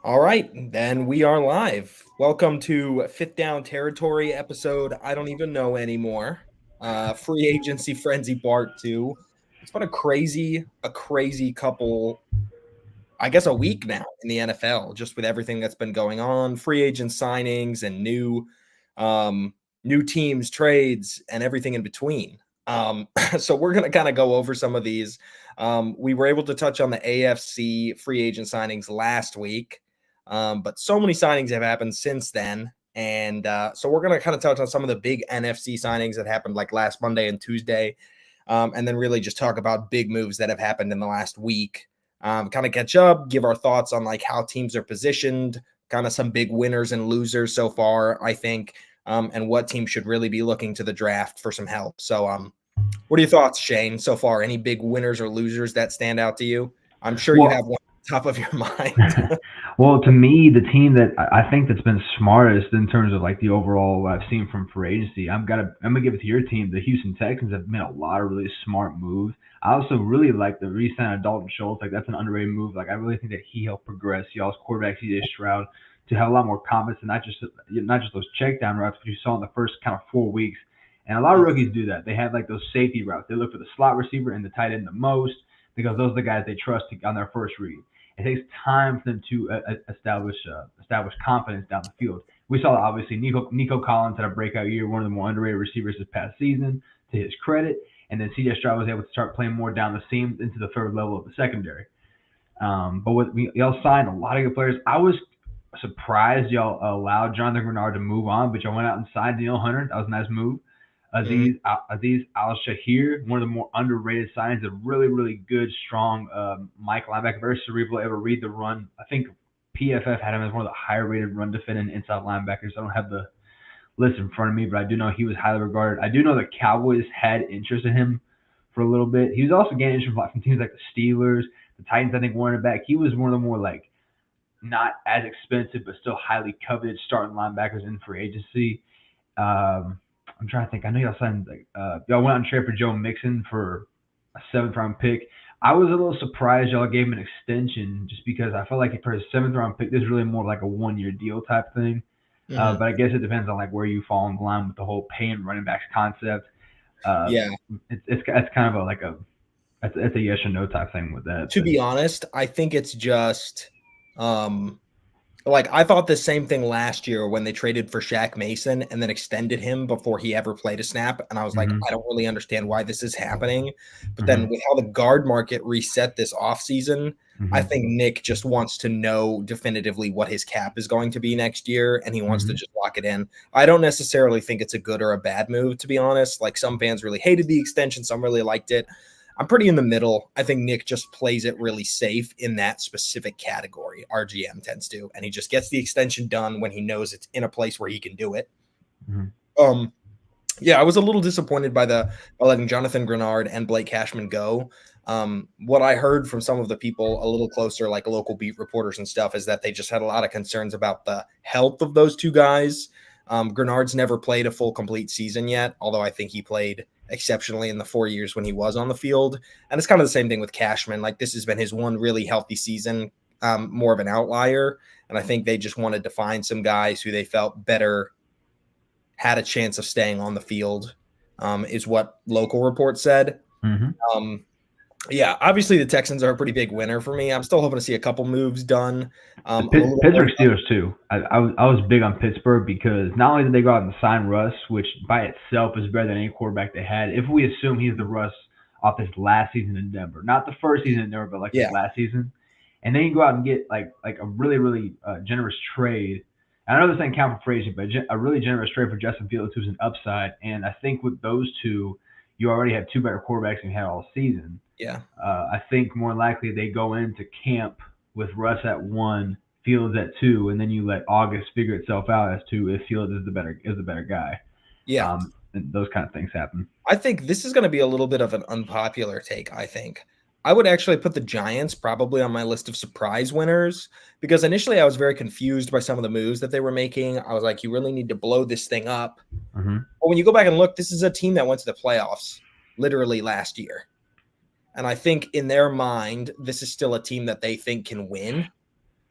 All right, then we are live. Welcome to Fifth Down Territory episode. I don't even know anymore. Free Agency Frenzy Part 2. It's been a crazy couple, I guess a week now in the NFL, just with everything that's been going on, free agent signings and um, new teams, trades, and everything in between. So we're gonna kind of go over some of these. We were able to touch on the AFC free agent signings last week, but so many signings have happened since then. And so we're going to kind of touch on some of the big NFC signings that happened like last Monday and Tuesday, and then really just talk about big moves that have happened in the last week. Kind of catch up, give our thoughts on like how teams are positioned, kind of some big winners and losers so far, I think, and what teams should really be looking to the draft for some help. So, what are your thoughts, Shane, so far? Any big winners or losers that stand out to you? I'm sure you have Well, one on top of your mind. well, to me, the team that I think that's been smartest in terms of like the overall what I've seen from free agency, I'm gonna give it to your team. The Houston Texans have made a lot of really smart moves. I also really like the re-sign of Dalton Schultz. Like that's an underrated move. Like I really think that he helped progress y'all's quarterback CJ Stroud to have a lot more confidence and not just those check down routes, which you saw in the first kind of 4 weeks. And a lot of rookies do that. They have like those safety routes. They look for the slot receiver and the tight end the most because those are the guys they trust on their first read. It takes time for them to establish confidence down the field. We saw obviously Nico Collins had a breakout year, one of the more underrated receivers this past season, to his credit, and then C.J. Stroud was able to start playing more down the seam into the third level of the secondary. But y'all signed a lot of good players. I was surprised y'all allowed Jonathan Grenard to move on, but y'all went out and signed Daniel Hunter. That was a nice move. Mhm. Aziz Al Shahir, one of the more underrated signs, a really, really good, strong Mike linebacker, very cerebral, able to read the run. I think PFF had him as one of the higher rated run defending inside linebackers. I don't have the list in front of me, but I do know he was highly regarded. I do know the Cowboys had interest in him for a little bit. He was also getting interest from teams like the Steelers, the Titans. I think wanted back. He was one of the more like not as expensive but still highly coveted starting linebackers in free agency. I'm trying to think. I know y'all signed like y'all went out and traded for Joe Mixon for a seventh round pick. I was a little surprised y'all gave him an extension just because I felt like for a seventh round pick, this is really more like a 1 year deal type thing. Mhm. But I guess it depends on like where you fall in line with the whole paying running backs concept. Uh, Yeah. it's kind of a like a it's a yes or no type thing with that. To But be honest, I think it's just um like I thought the same thing last year when they traded for Shaq Mason and then extended him before he ever played a snap. And I was like, hmm I don't really understand why this is happening. But then hmm with how the guard market reset this offseason, I hmm think Nick just wants to know definitively what his cap is going to be next year, and he wants to hmm just lock it in. I don't necessarily think it's a good or a bad move, to be honest. Like some fans really hated the extension, some really liked it. I'm pretty in the middle. I think Nick just plays it really safe in that specific category. RGM tends to, and he just gets the extension done when he knows it's in a place where he can do it. hmm Um, yeah, I was a little disappointed by letting Jonathan Grenard and Blake Cashman go. What I heard from some of the people a little closer, like local beat reporters and stuff, is that they just had a lot of concerns about the health of those two guys. Grenard's never played a full complete season yet, although I think he played exceptionally in the 4 years when he was on the field. And it's kind of the same thing with Cashman. Like this has been his one really healthy season, more of an outlier. And I think they just wanted to find some guys who they felt better had a chance of staying on the field, is what local reports said. hmm Um, yeah, obviously the Texans are a pretty big winner for me. I'm still hoping to see a couple moves done. The I'm a little Pittsburgh worried about. Steelers too. I was big on Pittsburgh because not only did they go out and sign Russ, which by itself is better than any quarterback they had. If we assume he's the Russ off his last season in Denver, not the first season in Denver, but like his Yeah, last season, and then you go out and get like a really really generous trade. I know this ain't count for Frazier, but a really generous trade for Justin Fields, who's an upside. And I think with those two, you already have two better quarterbacks than you had all season. yeah, I think more likely they go into camp with Russ at one, Fields at two, and then you let August figure itself out as to if Fields is the better guy. yeah. And those kind of things happen. I think this is going to be a little bit of an unpopular take. I think I would actually put the Giants probably on my list of surprise winners because initially I was very confused by some of the moves that they were making. I was like, you really need to blow this thing up. hmm But when you go back and look, this is a team that went to the playoffs literally last year. And I think in their mind, this is still a team that they think can win.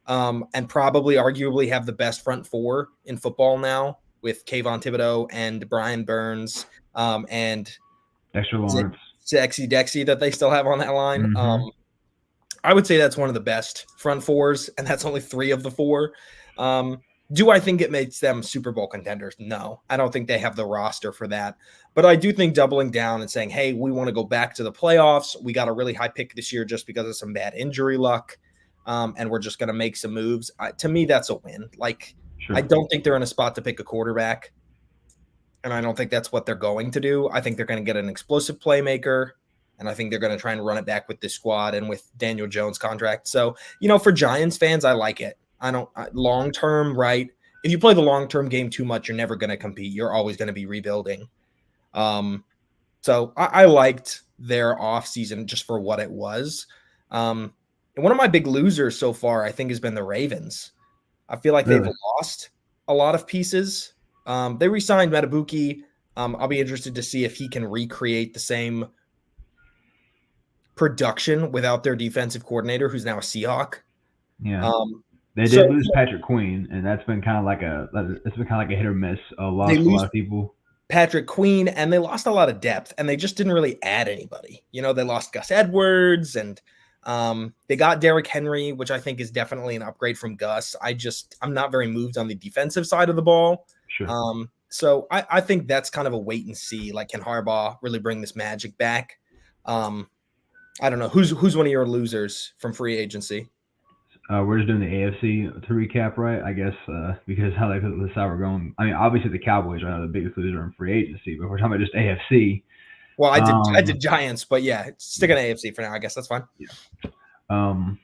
and probably arguably have the best front four in football now with Kayvon Thibodeau and Brian Burns and Dexter Lawrence. Sexy Dexy that they still have on that line. Mm-hmm. I would say that's one of the best front fours, and that's only 3 of the 4. Do I think it makes them Super Bowl contenders? No, I don't think they have the roster for that. But I do think doubling down and saying, hey, we want to go back to the playoffs. We got a really high pick this year just because of some bad injury luck. And we're just going to make some moves. To me, that's a win. Like, Sure. I don't think they're in a spot to pick a quarterback. And I don't think that's what they're going to do. I think they're going to get an explosive playmaker. And I think they're going to try and run it back with this squad and with Daniel Jones' contract. So, for Giants fans, I like it. Long term, right? If you play the long term game too much, you're never going to compete. You're always going to be rebuilding. So I liked their offseason just for what it was. And one of my big losers so far, I think, has been the Ravens. I feel like they've lost a lot of pieces. They re-signed Matabuki. I'll be interested to see if he can recreate the same production without their defensive coordinator, who's now a Seahawk. Yeah. They did lose Patrick Queen, and that's been kind of like a hit or miss. Lost a lot of people. Patrick Queen, and they lost a lot of depth, and they just didn't really add anybody. They lost Gus Edwards, and they got Derrick Henry, which I think is definitely an upgrade from Gus. I'm not very moved on the defensive side of the ball. Sure. So I think that's kind of a wait and see. Like, can Harbaugh really bring this magic back? I don't know. Who's one of your losers from free agency? We're just doing the AFC to recap, right? I guess because how that's how we're going. I mean, obviously the Cowboys are the biggest loser in free agency, but we're talking about just AFC. Well, I did Giants, but yeah, stick on AFC for now. I guess that's fine. Yeah. I'm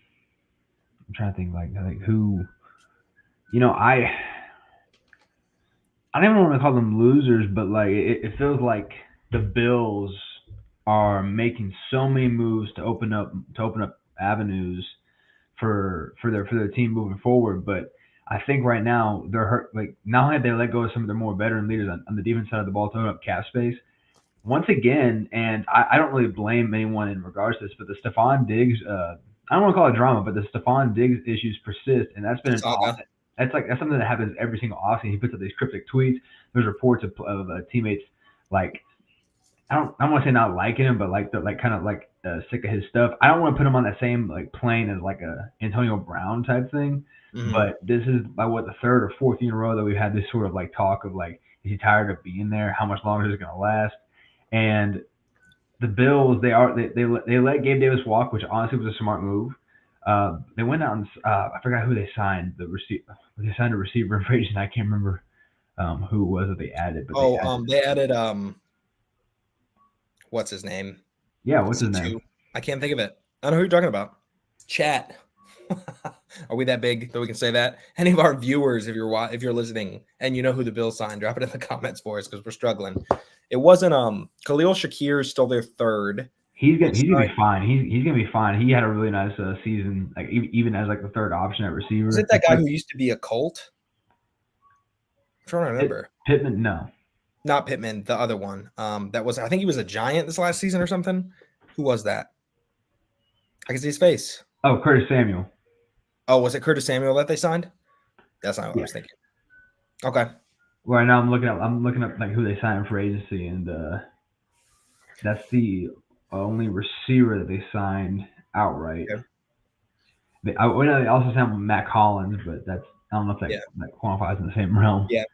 trying to think like who, I don't even want to call them losers, but like it feels like the Bills are making so many moves to open up avenues for their team moving forward. But I think right now they're hurt. Like, not only have they let go of some of their more veteran leaders on the defense side of the ball to open up cap space once again, and I don't really blame anyone in regards to this, but the Stephon Diggs, I don't want to call it drama, but the Stephon Diggs issues persist, and that's been that's something that happens every single offseason. He puts up these cryptic tweets. There's reports of teammates like, I don't want to say not liking him, but sick of his stuff. I don't want to put him on that same plane as like a Antonio Brown type thing. Mm-hmm. But this is the 3rd or 4th year in a row that we've had this sort of talk of is he tired of being there? How much longer is it going to last? And the Bills, they let Gabe Davis walk, which honestly was a smart move. They went out and I forgot who they signed. They signed a receiver in free agency. I can't remember who it was that they added. But they added what's his name? Yeah, what's his name? I can't think of it. I don't know who you're talking about. Chat. Are we that big that we can say that? Any of our viewers, if you're listening and you know who the Bills signed, drop it in the comments for us because we're struggling. It wasn't Khalil Shakir is still their 3rd. He's gonna be fine. He's gonna be fine. He had a really nice season, even as the 3rd option at receiver. Is it that guy who used to be a Colt? I'm trying to remember. Pittman, no. Not Pittman, the other one. That was, I think he was a Giant this last season or something. Who was that? I can see his face. Oh, Curtis Samuel. Oh, was it Curtis Samuel that they signed? That's not what I was thinking. Okay. Right now I'm looking up who they signed for agency, and that's the only receiver that they signed outright. Okay. They also signed Matt Collins, but I don't know if that qualifies in the same realm. Yeah.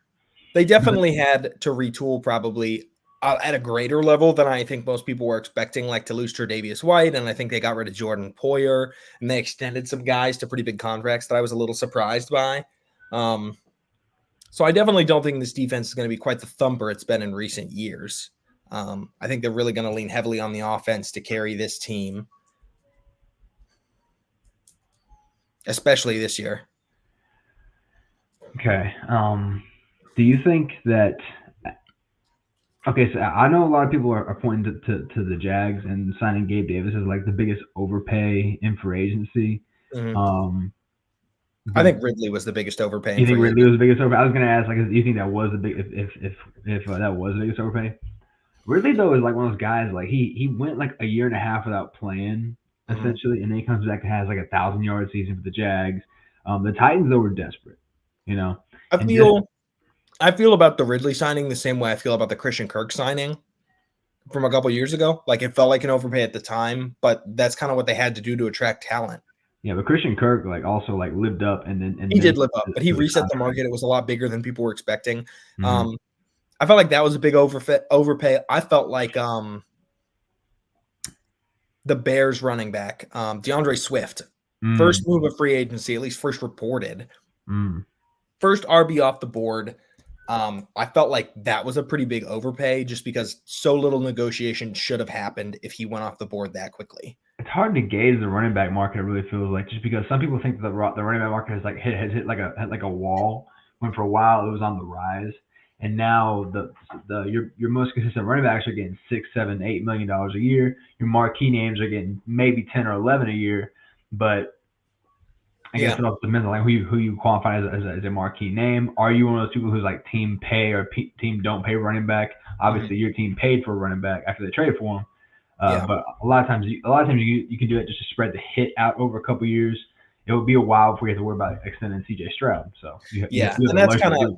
They definitely had to retool probably at a greater level than I think most people were expecting, to lose Tre'Davious White, and I think they got rid of Jordan Poyer, and they extended some guys to pretty big contracts that I was a little surprised by. So I definitely don't think this defense is going to be quite the thumper it's been in recent years. I think they're really going to lean heavily on the offense to carry this team, especially this year. Okay. Do you think that – okay, so I know a lot of people are pointing to the Jags and signing Gabe Davis as the biggest overpay in free agency. Mm-hmm. I think Ridley was the biggest overpay. You think Ridley was the biggest overpay? I was going to ask, do you think that was the big if that was the biggest overpay? Ridley though is one of those guys he went a year and a half without playing essentially, and then he comes back and has 1,000-yard season for the Jags. The Titans though were desperate, you know, I and just feel I feel about the Ridley signing the same way I feel about the Christian Kirk signing from a couple years ago. Like it felt like an overpay at the time, but that's kind of what they had to do to attract talent. yeah, but Christian Kirk like also like lived up and He then did live up, but he to the reset the contract. market. It was a lot bigger than people were expecting. Mhm. Um, I felt like that was a big overpay. I felt like the Bears running back, DeAndre Swift, first Mm, move of free agency, at least first reported, mm. first RB off the board. I felt like that was a pretty big overpay just because so little negotiation should have happened if he went off the board that quickly. It's hard to gauge the running back market. It really feels like just because some people think that the running back market has hit like a wall. When for a while it was on the rise, and now your most consistent running backs are getting $6, $7, $8 million a year. Your marquee names are getting maybe 10 or 11 a year, but I guess Yeah. it also depends on like who you qualify as a marquee name. Are you one of those people who's like team pay or team don't pay running back? Mhm. Obviously, your team paid for a running back after they traded for him. Yeah. But a lot of times, you can do it just to spread the hit out over a couple years. It would be a while before you have to worry about extending C.J. Stroud. So Yeah. you have And the that's luxury kind of of doing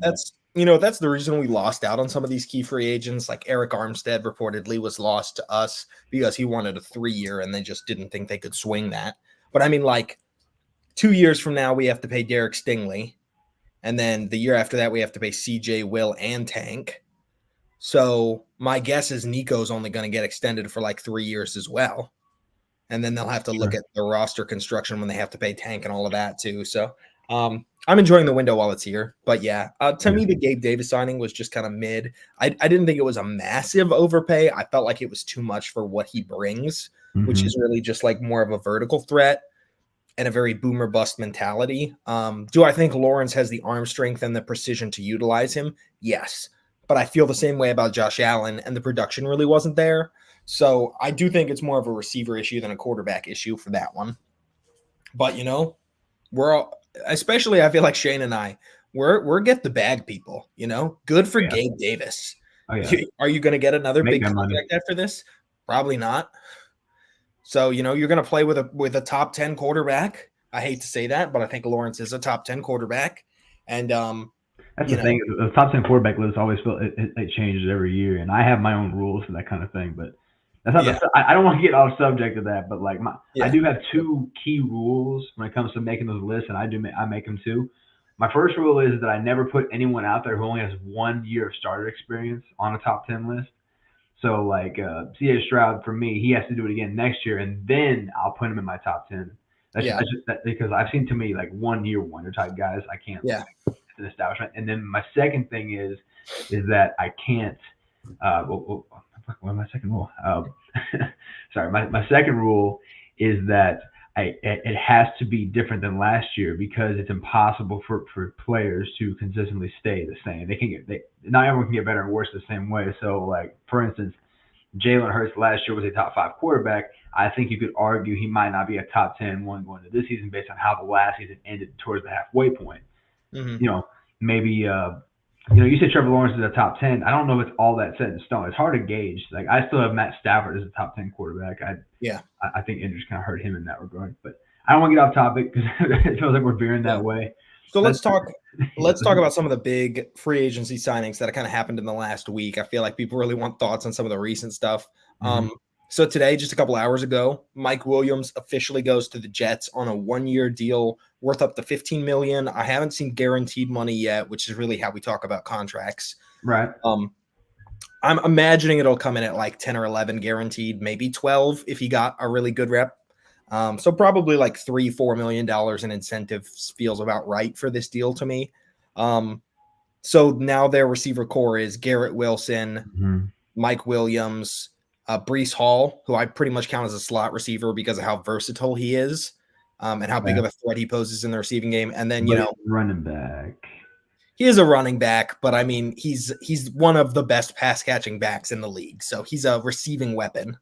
that. that's the reason we lost out on some of these key free agents. Like Eric Armstead reportedly was lost to us because he wanted a 3-year and they just didn't think they could swing that. But I mean, like 2 years from now, we have to pay Derek Stingley. And then the year after that, we have to pay CJ, Will, and Tank. So my guess is Nico's only going to get extended for like 3 years as well. And then they'll have to look Sure. at the roster construction when they have to pay Tank and all of that too. So I'm enjoying the window while it's here. But yeah, to Yeah. me, the Gabe Davis signing was just kind of mid. I didn't think it was a massive overpay. I felt like it was too much for what he brings, which Mm-hmm. is really just like more of a vertical threat and a very boomer bust mentality. Do I think Lawrence has the arm strength and the precision to utilize him? Yes. But I feel the same way about Josh Allen, and the production really wasn't there. So I do think it's more of a receiver issue than a quarterback issue for that one. But we're all, especially I feel like Shane and I, we're get the bag people. Good for Oh yeah. Gabe Davis. Oh yeah. Are you going to get another Make big that money. contract after this? Probably not. So, you're going to play with a top 10 quarterback. I hate to say that, but I think Lawrence is a top 10 quarterback. And That's you the know, thing. The top 10 quarterback list always feel it changes every year, and I have my own rules for that kind of thing. But that's not yeah, I don't want to get off subject of that, but like I yeah. do have two key rules when it comes to making those lists, and I make them too. My first rule is that I never put anyone out there who only has 1 year of starter experience on a top 10 list. So like C.J. Stroud for me, he has to do it again next year, and then I'll put him in my top 10. Yeah, That's just that, because I've seen too many like 1 year wonder type guys. I can't yeah. an establishment. And then my second thing is that I can't. What my second rule? Sorry, my second rule is that it has to be different than last year because it's impossible for players to consistently stay the same. Not everyone can get better and worse the same way. So like for instance, Jalen Hurts last year was a top 5 quarterback. I think you could argue he might not be a top 10 one going into this season based on how the last season ended towards the halfway point. Hmm. You know, maybe you said Trevor Lawrence is a top 10. I don't know if it's all that set in stone. It's hard to gauge. Like I still have Matt Stafford as a top 10 quarterback. Yeah. I think injuries kind of hurt him in that regard. But I don't want to get off topic because it feels like we're veering Yeah. that way. So Let's let's talk. Let's talk about some of the big free agency signings that kind of happened in the last week. I feel like people really want thoughts on some of the recent stuff. Mhm. So today, just a couple hours ago, Mike Williams officially goes to the Jets on a 1-year deal worth up to $15 million. I haven't seen guaranteed money yet, which is really how we talk about contracts. Right. I'm imagining it'll come in at like 10 or 11 guaranteed, maybe 12 if he got a really good rep. So probably like $3-4 million in incentives feels about right for this deal to me. So now their receiver core is Garrett Wilson, Mhm. Mike Williams, Brees Hall, who I pretty much count as a slot receiver because of how versatile he is, and how big Yeah. of a threat he poses in the receiving game. And then But he's running back. he is a running back, but I mean he's one of the best pass catching backs in the league, so he's a receiving weapon.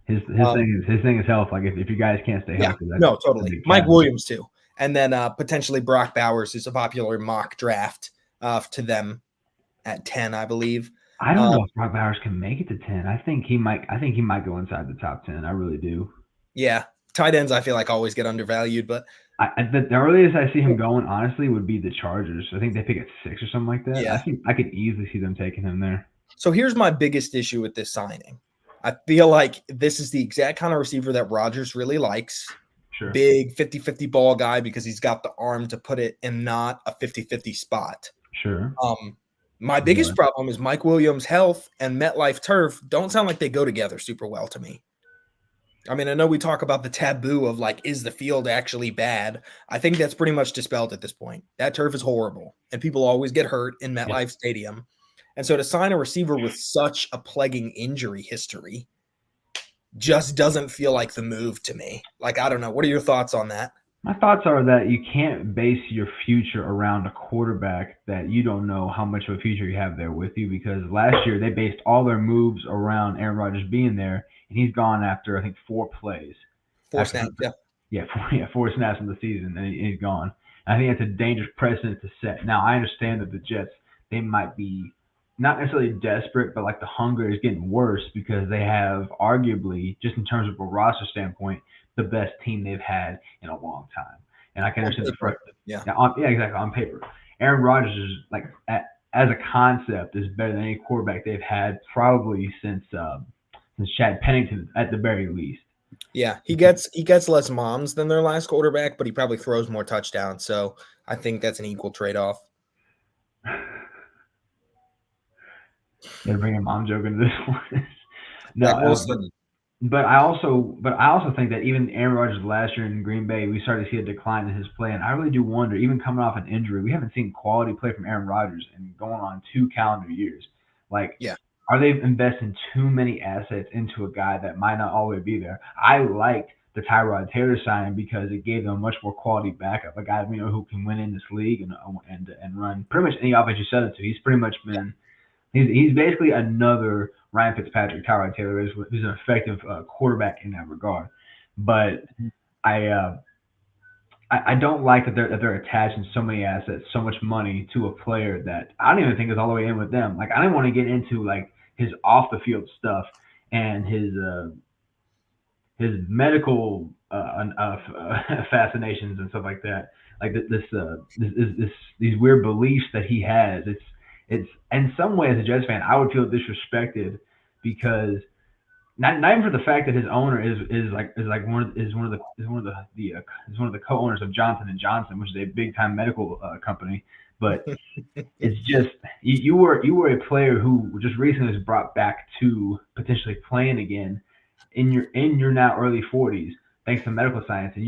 His Um, thing is health. Like if you guys can't stay Yeah, healthy, that's no, a totally. big Mike challenge. Williams too, and then potentially Brock Bowers, who's a popular mock draft to them at 10, I believe. I don't Um, know if Brock Bowers can make it to 10. I think he might. I think he might go inside the top 10. I really do. yeah, tight ends I feel like always get undervalued, but The earliest I see him going, honestly, would be the Chargers. I think they pick at 6 or something like that. Yeah. I could easily see them taking him there. So here's my biggest issue with this signing. I feel like this is the exact kind of receiver that Rodgers really likes. Sure. Big 50-50 ball guy because he's got the arm to put it in not a 50-50 spot. Sure. My biggest problem is Mike Williams' health and MetLife turf don't sound like they go together super well to me. I mean, I know we talk about the taboo of like, is the field actually bad? I think that's pretty much dispelled at this point. That turf is horrible, and people always get hurt in MetLife Stadium. And so to sign a receiver with such a plaguing injury history just doesn't feel like the move to me. Like, I don't know. What are your thoughts on that? My thoughts are that you can't base your future around a quarterback that you don't know how much of a future you have there with you, because last year they based all their moves around Aaron Rodgers being there, and he's gone after, I think, 4 plays. 4 snaps, yeah. 4 snaps in the season, and he's gone. And I think that's a dangerous precedent to set. Now, I understand that the Jets, they might be not necessarily desperate, but like the hunger is getting worse because they have arguably, just in terms of a roster standpoint, the best team they've had in a long time. And I can understand the front. Yeah. Exactly. On paper, Aaron Rodgers is like as a concept is better than any quarterback they've had probably since Chad Pennington at the very least. Yeah, he gets less moms than their last quarterback, but he probably throws more touchdowns. So I think that's an equal trade-off. Yeah, bring a mom joke into this one. No, but I also think that even Aaron Rodgers last year in Green Bay, we started to see a decline in his play, and I really do wonder, even coming off an injury, we haven't seen quality play from Aaron Rodgers in going on 2 calendar years. Like, are they investing too many assets into a guy that might not always be there? I liked the Tyrod Taylor signing because it gave them a much more quality backup, a guy who can win in this league and run pretty much any offense you set it to. He's pretty much been. He's basically another Ryan Fitzpatrick. Tyrod Taylor is, who's an effective quarterback in that regard. But I don't like that they're attaching so many assets, so much money to a player that I don't even think is all the way in with them. Like, I don't want to get into like his off the field stuff and his medical fascinations and stuff like that. Like these weird beliefs that he has. It's in some way, as a Jets fan, I would feel disrespected because not even for the fact that his owner is one of the co-owners of Johnson & Johnson, which is a big time medical company, but it's just you were a player who just recently was brought back to potentially playing again in your now early 40s thanks to medical science, and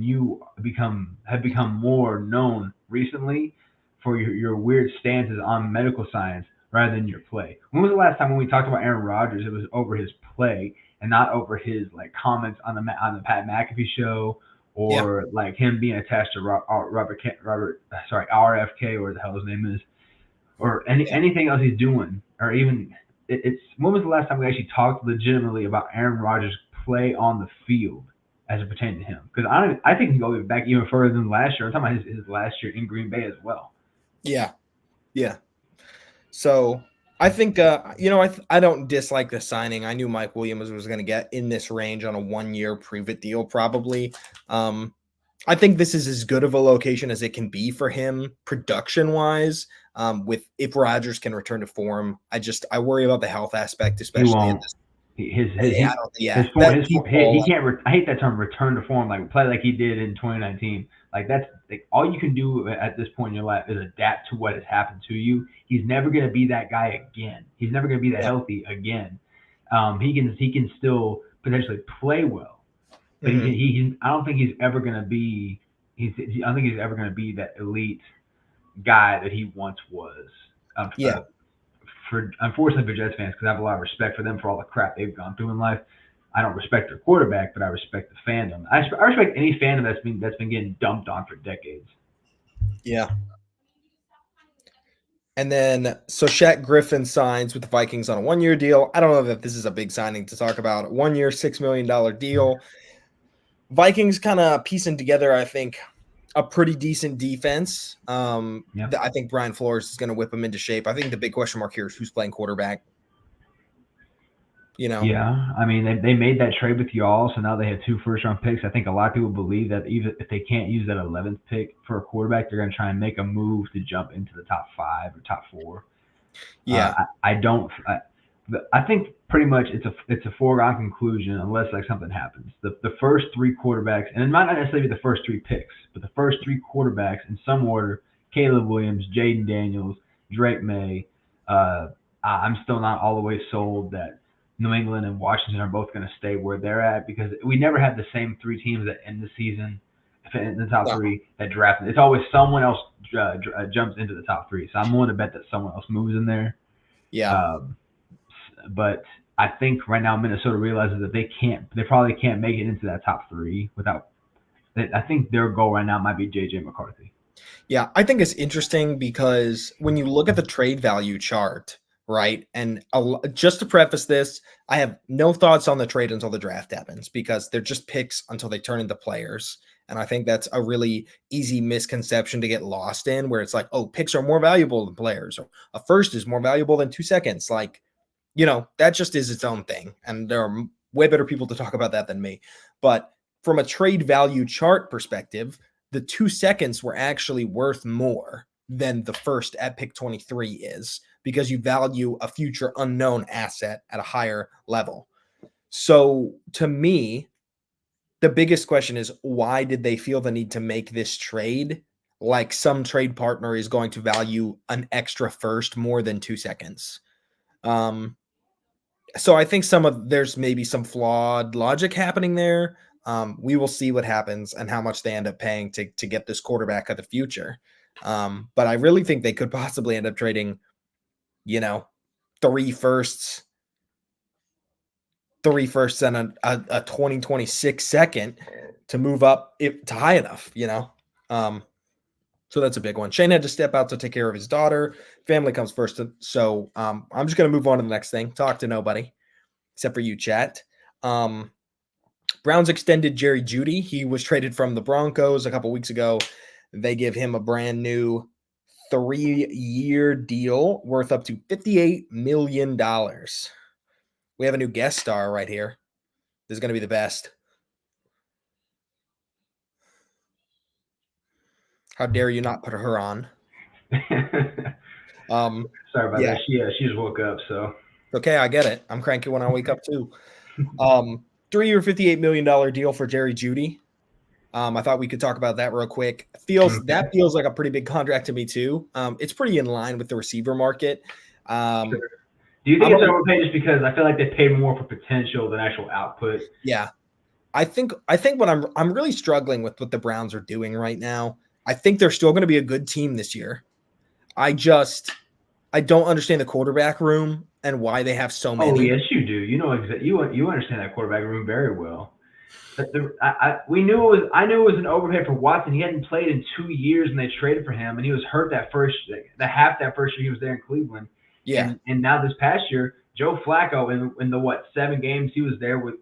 you have become more known recently for your weird stances on medical science rather than your play. When was the last time when we talked about Aaron Rodgers, it was over his play and not over his like comments on the Pat McAfee show or like him being attached to RFK, or whatever the hell his name is, or anything else he's doing, or even it's when was the last time we actually talked legitimately about Aaron Rodgers' play on the field as it pertained to him? Because I think he can go back even further than last year. I'm talking about his last year in Green Bay as well. Yeah. So I think, I don't dislike the signing. I knew Mike Williams was going to get in this range on a 1-year prove-it deal probably. I think this is as good of a location as it can be for him production-wise. If Rodgers can return to form, I worry about the health aspect, especially in this. He can't. I hate that term, return to form. Like play like he did in 2019. Like that's like all you can do at this point in your life is adapt to what has happened to you. He's never going to be that guy again. He's never going to be that healthy again. He can still potentially play well, but I don't think he's ever going to be. I don't think he's ever going to be that elite guy that he once was. Unfortunately for Jets fans, because I have a lot of respect for them for all the crap they've gone through in life. I don't respect their quarterback, but I respect the fandom. I respect any fandom that's been getting dumped on for decades. Yeah. And then, so Shaq Griffin signs with the Vikings on a 1-year deal. I don't know if this is a big signing to talk about. 1 year, $6 million deal. Vikings kind of piecing together, I think, a pretty decent defense. I think Brian Flores is going to whip them into shape. I think the big question mark here is who's playing quarterback. You know, Yeah, I mean they made that trade with y'all, so now they have 2 first-round picks. I think a lot of people believe that even if they can't use that 11th pick for a quarterback, they're going to try and make a move to jump into the top 5 or top 4. yeah, I don't. I think pretty much it's a foregone conclusion unless like something happens. The first 3 quarterbacks, and it might not necessarily be the first 3 picks, but the first 3 quarterbacks in some order: Caleb Williams, Jaden Daniels, Drake May. I'm still not all the way sold that New England and Washington are both going to stay where they're at because we never have the same 3 teams that end the season in the top no, 3 that draft. It's always someone else jumps into the top 3. So I'm willing to bet that someone else moves in there. yeah. Um, but I think right now Minnesota realizes that they probably can't make it into that top 3 without. I think their goal right now might be JJ McCarthy. Yeah, I think it's interesting because when you look at the trade value chart, right? And just to preface this, I have no thoughts on the trade until the draft happens because they're just picks until they turn into players. And I think that's a really easy misconception to get lost in where it's like, oh, picks are more valuable than players, or a first is more valuable than 2 seconds. Like, that just is its own thing. And there are way better people to talk about that than me. But from a trade value chart perspective, the 2 seconds were actually worth more than the first at pick 23 is because you value a future unknown asset at a higher level. So to me, the biggest question is why did they feel the need to make this trade? Like some trade partner is going to value an extra first more than 2 seconds. Um, so I think there's maybe some flawed logic happening there. We will see what happens and how much they end up paying to get this quarterback of the future. But I really think they could possibly end up trading, you know, 3 firsts, 3 firsts, and a 2026 second to move up to high enough. So that's a big one. Shane had to step out to take care of his daughter. Family comes first. So I'm just going to move on to the next thing. Talk to nobody except for you, chat. Browns extended Jerry Jeudy. He was traded from the Broncos a couple weeks ago. They give him a brand new 3-year deal worth up to $58 million. We have a new guest star right here. This is going to be the best. How dare you not put her on? Sorry about Yeah. that. She just woke up, so Okay, I get it. I'm cranky when I wake up too. 3-year, $58 million deal for Jerry Jeudy. I thought we could talk about that real quick. That feels like a pretty big contract to me too. It's pretty in line with the receiver market. Sure. Do you think it's overpaid just because I feel like they pay more for potential than actual output? Yeah, I think what I'm really struggling with what the Browns are doing right now. I think they're still going to be a good team this year. I don't understand the quarterback room and why they have so many. Oh yes, you do. You know you understand that quarterback room very well. But we knew it was. I knew it was an overpay for Watson. He hadn't played in 2 years, and they traded for him, and he was hurt that first year he was there in Cleveland. Yeah. And now this past year, Joe Flacco in the 7 games he was there with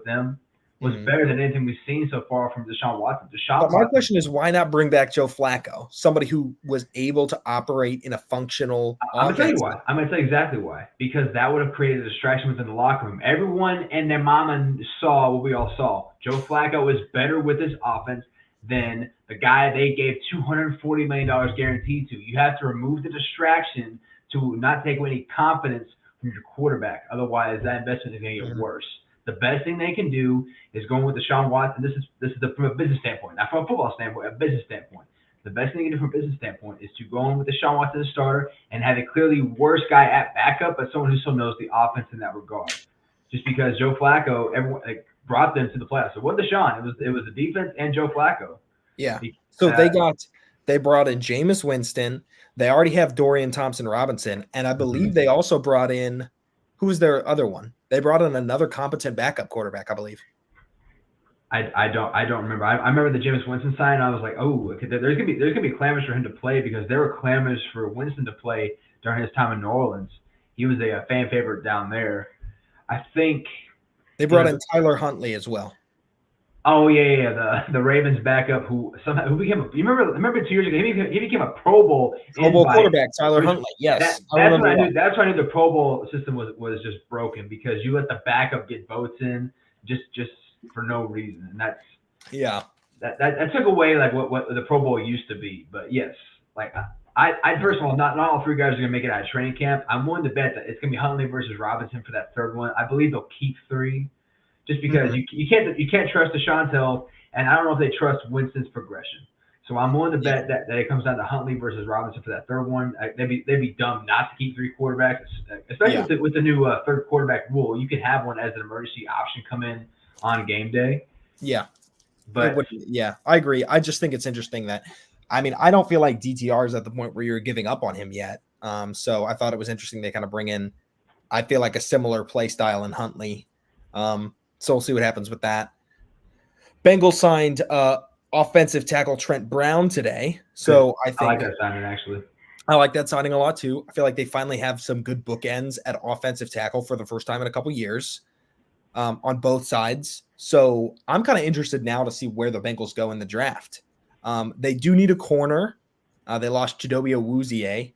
them was better than anything we've seen so far from Deshaun Watson. But my question is, why not bring back Joe Flacco, somebody who was able to operate in a functional I'm going to tell you why. I'm going to tell you exactly why. Because that would have created a distraction within the locker room. Everyone and their mama saw what we all saw. Joe Flacco is better with his offense than the guy they gave $240 million guaranteed to. You have to remove the distraction to not take away any confidence from your quarterback. Otherwise, that investment is going to get worse. The best thing they can do is going with Deshaun Watson. This is from a business standpoint, not from a football standpoint, a business standpoint. The best thing you can do from a business standpoint is to go in with Deshaun Watson as starter and have a clearly worse guy at backup, but someone who still knows the offense in that regard. Just because Joe Flacco, everyone brought them to the playoffs. It wasn't Deshaun. It was the defense and Joe Flacco. Yeah. So they brought in Jameis Winston. They already have Dorian Thompson-Robinson, and I believe they also brought in who was their other one? They brought in another competent backup quarterback, I believe. I don't remember. I remember the Jameis Winston sign. I was like, oh, okay, there's gonna be clamors for him to play because there were clamors for Winston to play during his time in New Orleans. He was a fan favorite down there. I think they brought in Tyler Huntley as well. Oh yeah. The Ravens backup who became. You remember 2 years ago he became a Pro Bowl Pro Bowl invite. quarterback Tyler Which Huntley. Yes, I that's when remember I that. knew. That's when I knew the Pro Bowl system was just broken because you let the backup get votes in just for no reason, and Yeah. that took away like what the Pro Bowl used to be. But yes, like I first of all, not all three guys are gonna make it out of training camp. I'm willing to bet that it's gonna be Huntley versus Robinson for that third one. I believe they'll keep three, just because you can't trust Deshaun Hill, and I don't know if they trust Winston's progression. So I'm willing to bet that it comes down to Huntley versus Robinson for that third one. They'd be dumb not to keep three quarterbacks, especially with the new third quarterback rule. You could have one as an emergency option come in on game day. Yeah. But yeah, I agree. I just think it's interesting that, I mean, I don't feel like DTR is at the point where you're giving up on him yet. So I thought it was interesting they kind of bring in, I feel like, a similar play style in Huntley. So we'll see what happens with that. Bengals signed offensive tackle Trent Brown today. So I like that signing, actually. I like that signing a lot too. I feel like they finally have some good bookends at offensive tackle for the first time in a couple years on both sides. So I'm kind of interested now to see where the Bengals go in the draft. They do need a corner. They lost Chidobe Awuzie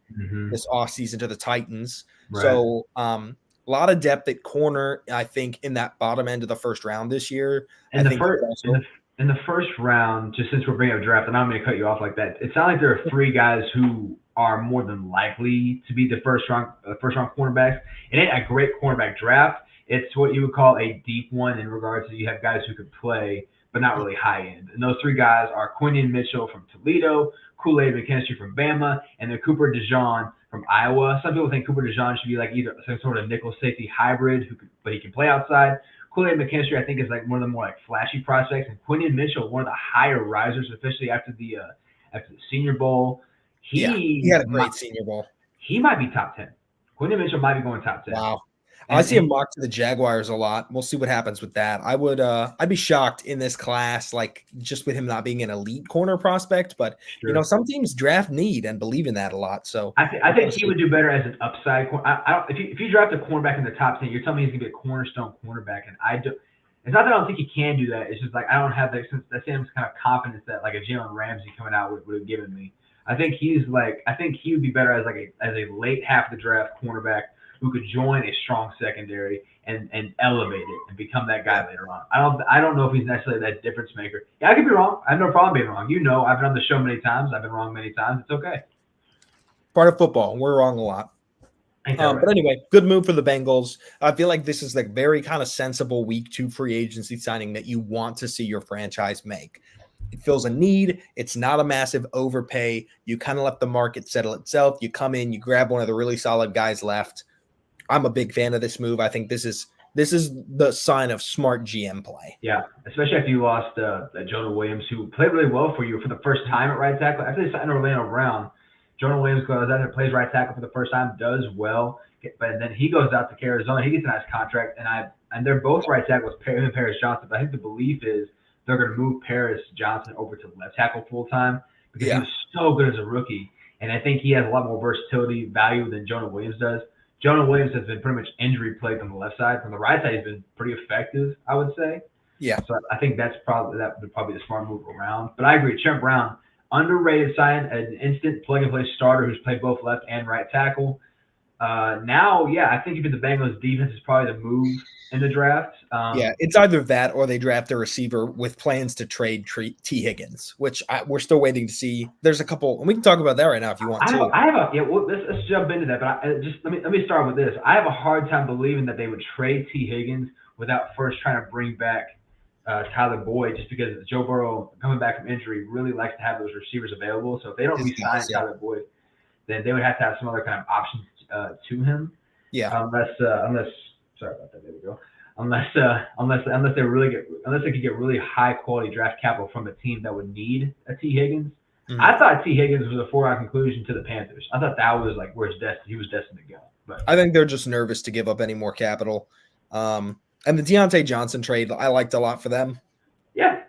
this offseason to the Titans. Right. So a lot of depth at corner, I think, in that bottom end of the first round this year. In the first round, just since we're bringing up draft, and I'm going to cut you off like that, it sounds like there are three guys who are more than likely to be the first round cornerbacks. It ain't a great cornerback draft. It's what you would call a deep one in regards to you have guys who could play, but not really high end. And those three guys are Quinion Mitchell from Toledo, Kool-Aid McKinstry from Bama, and then Cooper DeJean from Iowa. Some people think Cooper DeJean should be like either some sort of nickel safety hybrid, but he can play outside. Kool-Aid McKinstry, I think, is like one of the more like flashy prospects, and Quinion Mitchell, one of the higher risers, especially after the Senior Bowl. He had a great Senior Bowl. He might be top 10. Quinion Mitchell might be going top 10. Wow. I see him mocked to the Jaguars a lot. We'll see what happens with that. I'd be shocked in this class, like just with him not being an elite corner prospect. But some teams draft need and believe in that a lot. So I think he would do better as an upside. If you draft a cornerback in the top 10, you're telling me he's gonna be a cornerstone cornerback, and I do. It's not that I don't think he can do that. It's just like I don't have that same kind of confidence that like a Jalen Ramsey coming out would have given me. I think he would be better as a late half of the draft cornerback who could join a strong secondary and elevate it and become that guy later on. I don't know if he's necessarily that difference maker. Yeah, I could be wrong. I have no problem being wrong. I've been on the show many times. I've been wrong many times. It's okay. Part of football. We're wrong a lot. But anyway, good move for the Bengals. I feel like this is like very kind of sensible week 2 free agency signing that you want to see your franchise make. It fills a need. It's not a massive overpay. You kind of let the market settle itself. You come in, you grab one of the really solid guys left. I'm a big fan of this move. I think this is the sign of smart GM play. Yeah, especially after you lost Jonah Williams, who played really well for you for the first time at right tackle. After they signed Orlando Brown, Jonah Williams goes out and plays right tackle for the first time, does well, but then he goes out to Arizona. He gets a nice contract, and they're both right tackles, him and Paris Johnson. But I think the belief is they're going to move Paris Johnson over to left tackle full time because he was so good as a rookie, and I think he has a lot more versatility value than Jonah Williams does. Jonah Williams has been pretty much injury plagued on the left side. From the right side, he's been pretty effective, I would say. Yeah. So I think that would probably be the smart move around. But I agree, Trent Brown, underrated sign, an instant plug-and-play starter who's played both left and right tackle. I think even the Bengals defense is probably the move in the draft. It's either that or they draft a receiver with plans to trade T. Higgins, which we're still waiting to see. There's a couple, and we can talk about that right now if you want to. Let's jump into that. But let me start with this. I have a hard time believing that they would trade T. Higgins without first trying to bring back Tyler Boyd, just because Joe Burrow coming back from injury really likes to have those receivers available. So if they don't re-sign Tyler Boyd, then they would have to have some other kind of options to him. Yeah. Unless sorry about that. There we go. Unless they could get really high quality draft capital from a team that would need a T. Higgins. Mm-hmm. I thought T. Higgins was a foregone conclusion to the Panthers. I thought that was like where he was destined to go. But I think they're just nervous to give up any more capital. And the Deontay Johnson trade I liked a lot for them. Yeah.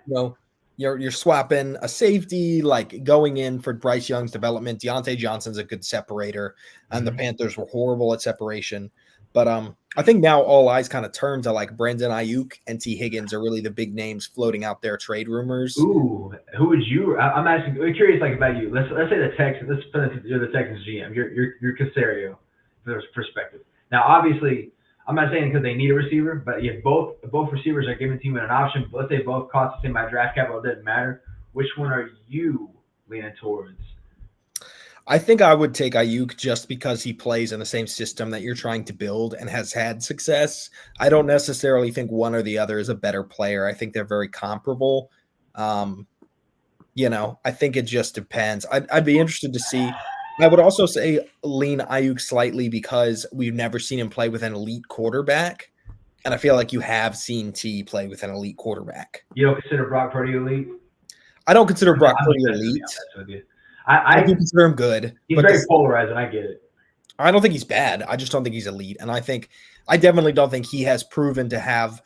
You're swapping a safety, like going in for Bryce Young's development. Deontay Johnson's a good separator, and the Panthers were horrible at separation. But I think now all eyes kind of turn to like Brandon Ayuk and T. Higgins are really the big names floating out there, trade rumors. Ooh, who would you? I'm asking. I'm curious, like about you. Let's say the Texans. Let's put it, you're the Texans GM. You're Casario, for perspective. Now, obviously, I'm not saying because they need a receiver, but if both receivers are given to you in an option, let's say both cost the same by draft capital, it doesn't matter. Which one are you leaning towards? I think I would take Ayuk just because he plays in the same system that you're trying to build and has had success. I don't necessarily think one or the other is a better player. I think they're very comparable. Um, I think it just depends. I'd be interested to see. I would also say lean Ayuk slightly because we've never seen him play with an elite quarterback. And I feel like you have seen T play with an elite quarterback. You don't consider Brock Purdy elite? I don't consider Brock Purdy elite. I do consider him good. He's very polarizing. I get it. I don't think he's bad. I just don't think he's elite. And I definitely don't think he has proven to have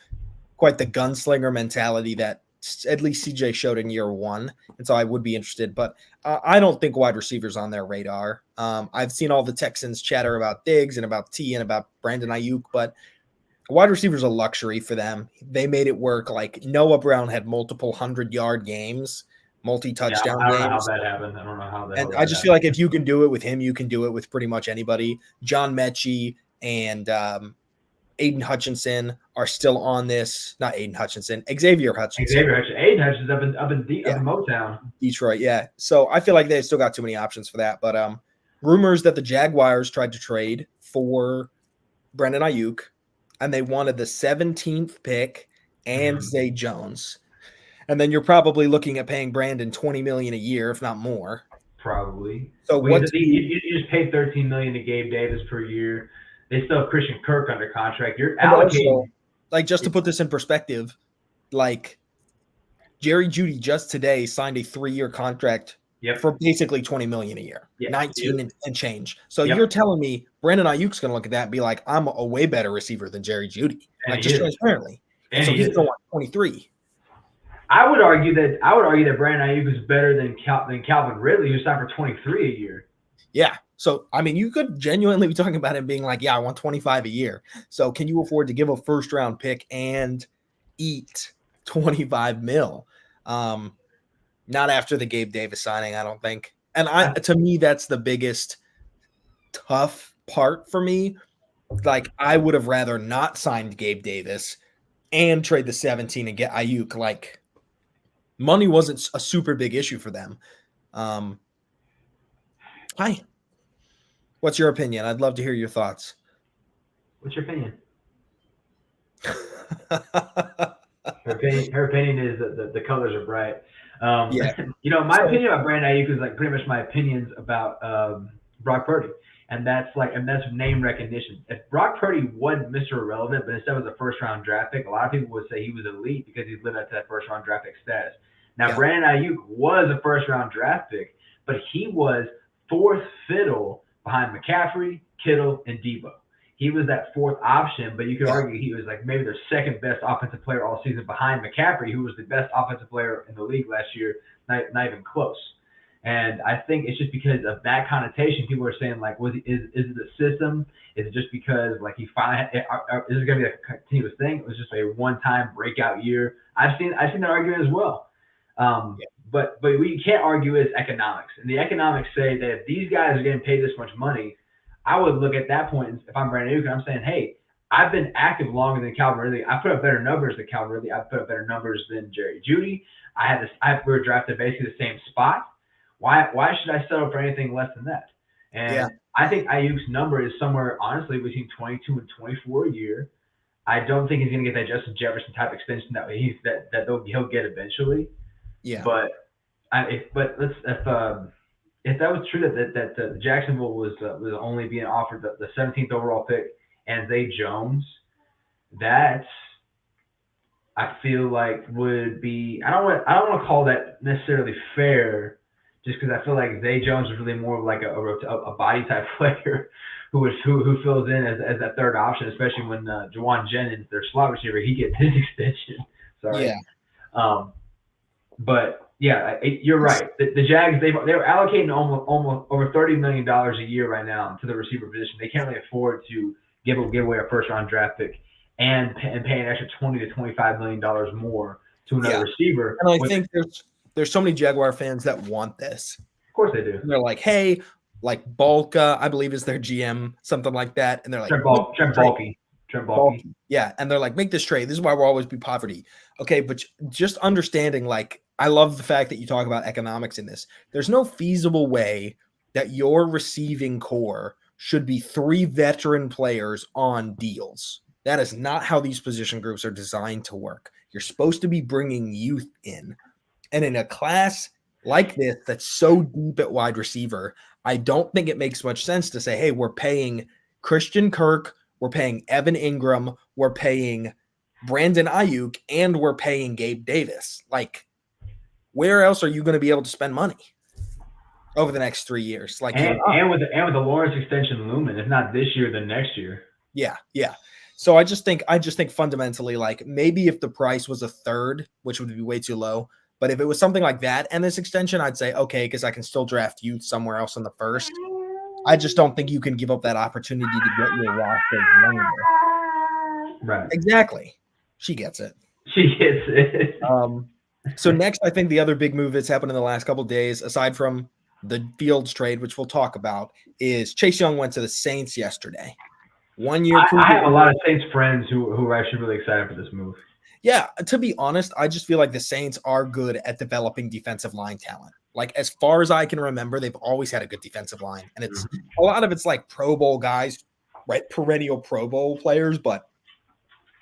quite the gunslinger mentality that at least CJ showed in year one. And so I would be interested. But I don't think wide receivers on their radar. I've seen all the Texans chatter about Diggs and about T and about Brandon Ayuk, but wide receivers a luxury for them. They made it work. Like Noah Brown had multiple 100-yard games. Multi-touchdown games. I don't know how that happened. I don't know how that. And I just feel like if you can do it with him, you can do it with pretty much anybody. John Mechie and Aiden Hutchinson are still on this. Not Aiden Hutchinson, Xavier Hutchinson. Aiden Hutchinson up in Motown, Detroit. Yeah. So I feel like they still got too many options for that. But rumors that the Jaguars tried to trade for Brandon Ayuk, and they wanted the 17th pick and Zay Jones. And then you're probably looking at paying Brandon $20 million a year, if not more. Probably. So you just paid $13 million to Gabe Davis per year. They still have Christian Kirk under contract. You're allocating. Also, like, just to put this in perspective, like Jerry Jeudy just today signed a 3-year contract for basically $20 million a year, 19 and change. So you're telling me Brandon Ayuk's going to look at that and be like, I'm a way better receiver than Jerry Jeudy, like just transparently. And so he's going 23. I would argue that Brandon Ayuk is better than Calvin Ridley, who signed for 23 a year. Yeah. So I mean, you could genuinely be talking about him being like, yeah, I want 25 a year. So can you afford to give a first round pick and eat 25 mil? Not after the Gabe Davis signing, I don't think. And to me, that's the biggest tough part for me. Like, I would have rather not signed Gabe Davis and trade the 17 and get Ayuk. Like, money wasn't a super big issue for them. Hi. What's your opinion? I'd love to hear your thoughts. What's your opinion? Her opinion is that the colors are bright. My opinion about Brandon Ayuk is like pretty much my opinions about Brock Purdy. And that's name recognition. If Brock Purdy wasn't Mr. Irrelevant, but instead was a first-round draft pick, a lot of people would say he was elite because he lived up to that first-round draft pick status. Now, Brandon Ayuk was a first-round draft pick, but he was fourth fiddle behind McCaffrey, Kittle, and Debo. He was that fourth option, but you could argue he was like maybe their second best offensive player all season behind McCaffrey, who was the best offensive player in the league last year, not even close. And I think it's just because of that connotation, people are saying like, is it the system? Is it just because like he finally is it going to be a continuous thing? It was just a one-time breakout year. I've seen that argument as well. But what you can't argue is economics. And the economics say that if these guys are getting paid this much money, I would look at that point, if I'm Brandon Ayuk, and I'm saying, hey, I've been active longer than Calvin Ridley. I put up better numbers than Calvin Ridley. I put up better numbers than Jerry Jeudy. We were drafted basically the same spot. Why should I settle for anything less than that? And I think Ayuk's number is somewhere, honestly, between 22 and 24 a year. I don't think he's going to get that Justin Jefferson type extension that he'll get eventually. Yeah. But if that was true that Jacksonville was only being offered the 17th overall pick and Zay Jones, that I feel like would be I don't want to call that necessarily fair, just because I feel like Zay Jones is really more of like a body type player who fills in as that third option, especially when Juwan Jennings, their slot receiver, he gets his extension. Sorry. Yeah. But yeah, you're right. The Jags, they were allocating almost over $30 million a year right now to the receiver position. They can't really afford to give away a first round draft pick and pay an extra $20 to $25 million more to another receiver. And I think there's so many Jaguar fans that want this. Of course they do. And they're like, hey, like Balka, I believe is their GM, something like that. And they're like, Trent Baalke. Yeah. And they're like, make this trade. This is why we'll always be poverty. Okay. But just understanding, like, I love the fact that you talk about economics in this. There's no feasible way that your receiving core should be 3 veteran players on deals. That is not how these position groups are designed to work. You're supposed to be bringing youth in. And in a class like this that's so deep at wide receiver, I don't think it makes much sense to say, hey, we're paying Christian Kirk, we're paying Evan Ingram, we're paying Brandon Ayuk, and we're paying Gabe Davis. Like, where else are you going to be able to spend money over the next 3 years? Like, and with the Lawrence extension looming, if not this year, then next year. Yeah. So I just think fundamentally, like, maybe if the price was a third, which would be way too low, but if it was something like that and this extension, I'd say, okay, because I can still draft youth somewhere else in the first. I just don't think you can give up that opportunity to get your roster younger. Right. Exactly. She gets it. So next, I think the other big move that's happened in the last couple of days, aside from the Fields trade, which we'll talk about, is Chase Young went to the Saints yesterday. 1 year. I have a lot of Saints friends who are actually really excited for this move. Yeah, to be honest, I just feel like the Saints are good at developing defensive line talent. Like, as far as I can remember, they've always had a good defensive line. And it's a lot of it's like Pro Bowl guys, right? Perennial Pro Bowl players, but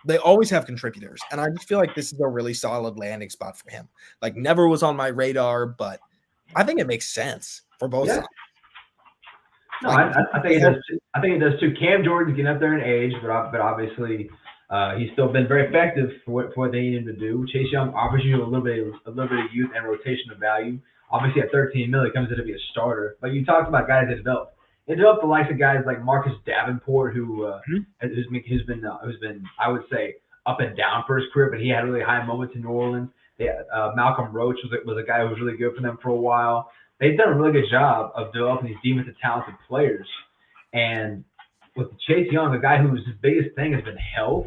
they always have contributors. And I just feel like this is a really solid landing spot for him. Like, never was on my radar, but I think it makes sense for both sides. No, I think it does too. Cam Jordan's getting up there in age, but obviously he's still been very effective for what they need him to do. Chase Young offers you a little bit of youth and rotation of value. Obviously, at $13 million, comes in to be a starter. But you talked about guys that developed. They developed the likes of guys like Marcus Davenport, who's been I would say up and down for his career, but he had really high moments in New Orleans. Malcolm Roach was a guy who was really good for them for a while. They've done a really good job of developing these defensive talented players. And with Chase Young, a guy whose biggest thing has been health,